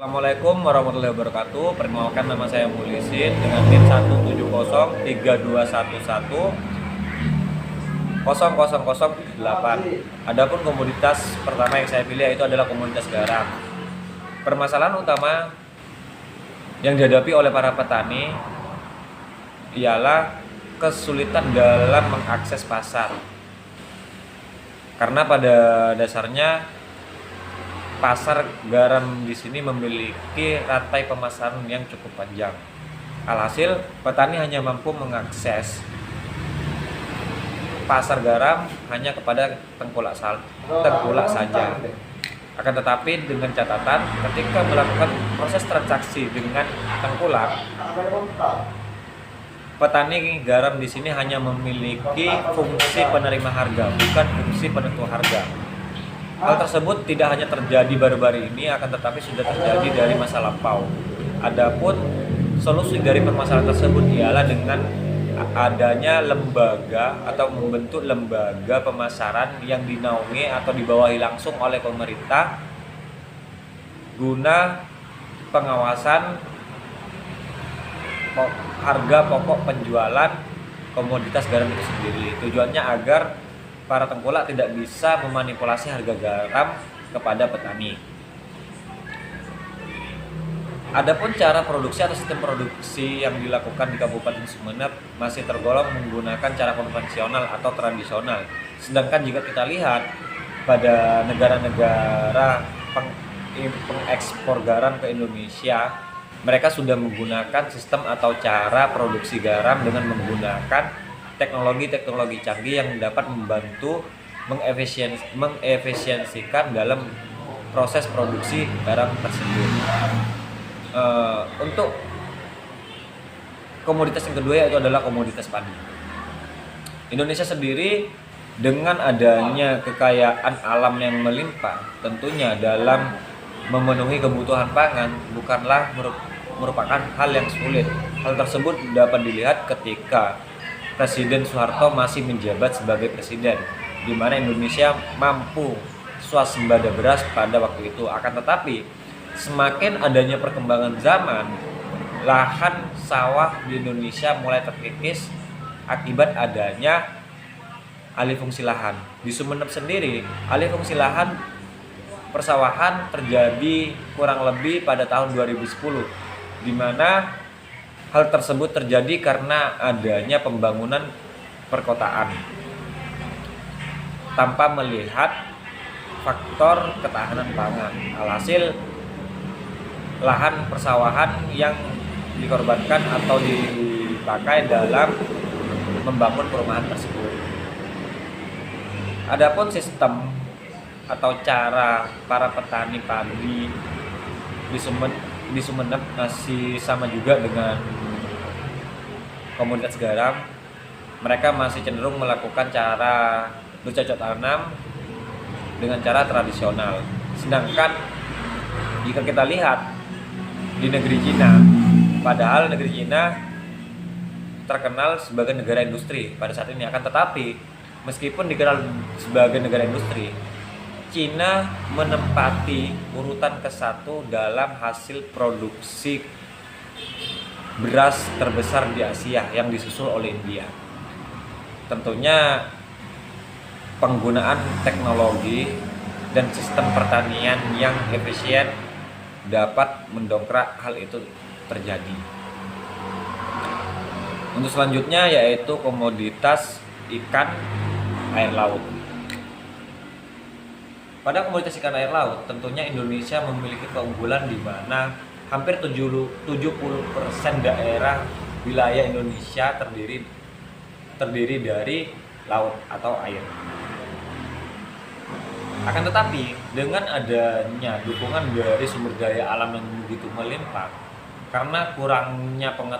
Assalamualaikum warahmatullahi wabarakatuh. Perkenalkan, nama saya Mulisin dengan NIM 17032110008. Adapun komoditas pertama yang saya pilih itu adalah komoditas garam. Permasalahan utama yang dihadapi oleh para petani ialah kesulitan dalam mengakses pasar. Karena pada dasarnya pasar garam di sini memiliki rantai pemasaran yang cukup panjang. Alhasil, petani hanya mampu mengakses pasar garam hanya kepada tengkulak saja. Akan tetapi dengan catatan, ketika melakukan proses transaksi dengan tengkulak, petani garam di sini hanya memiliki fungsi penerima harga, bukan fungsi penentu harga. Hal tersebut tidak hanya terjadi baru-baru ini, akan tetapi sudah terjadi dari masa lampau. Adapun solusi dari permasalahan tersebut ialah dengan adanya lembaga atau membentuk lembaga pemasaran yang dinaungi atau dibawahi langsung oleh pemerintah guna pengawasan harga pokok penjualan komoditas garam itu sendiri. Tujuannya agar para tengkulak tidak bisa memanipulasi harga garam kepada petani. Adapun cara produksi atau sistem produksi yang dilakukan di Kabupaten Sumeneb masih tergolong menggunakan cara konvensional atau tradisional. Sedangkan jika kita lihat pada negara-negara pengekspor garam ke Indonesia, mereka sudah menggunakan sistem atau cara produksi garam dengan menggunakan teknologi-teknologi canggih yang dapat membantu mengefisiensikan dalam proses produksi garam tersebut. Untuk komoditas yang kedua yaitu adalah komoditas padi. Indonesia sendiri dengan adanya kekayaan alam yang melimpah, tentunya dalam memenuhi kebutuhan pangan bukanlah merupakan hal yang sulit. Hal tersebut dapat dilihat ketika Presiden Soeharto masih menjabat sebagai presiden, di mana Indonesia mampu swasembada beras pada waktu itu. Akan tetapi, semakin adanya perkembangan zaman, lahan sawah di Indonesia mulai terkikis akibat adanya alih fungsi lahan. Di Sumeneb sendiri, alih fungsi lahan persawahan terjadi kurang lebih pada tahun 2010, di mana hal tersebut terjadi karena adanya pembangunan perkotaan tanpa melihat faktor ketahanan pangan. Alhasil, lahan persawahan yang dikorbankan atau dipakai dalam membangun perumahan tersebut. Adapun sistem atau cara para petani padi di Sumeneb masih sama juga dengan komoditas garam. Mereka masih cenderung melakukan cara bercocok tanam dengan cara tradisional. Sedangkan jika kita lihat di negeri Cina, padahal negeri Cina terkenal sebagai negara industri pada saat ini, akan tetapi meskipun dikenal sebagai negara industri, Cina menempati urutan ke-1 dalam hasil produksi beras terbesar di Asia yang disusul oleh India. Tentunya penggunaan teknologi dan sistem pertanian yang efisien dapat mendongkrak hal itu terjadi. Untuk selanjutnya yaitu komoditas ikan air laut. Pada komoditas ikan air laut, tentunya Indonesia memiliki keunggulan di mana hampir 70% daerah wilayah Indonesia terdiri dari laut atau air. Akan tetapi, dengan adanya dukungan dari sumber daya alam yang begitu melimpah, karena kurangnya pengetahuan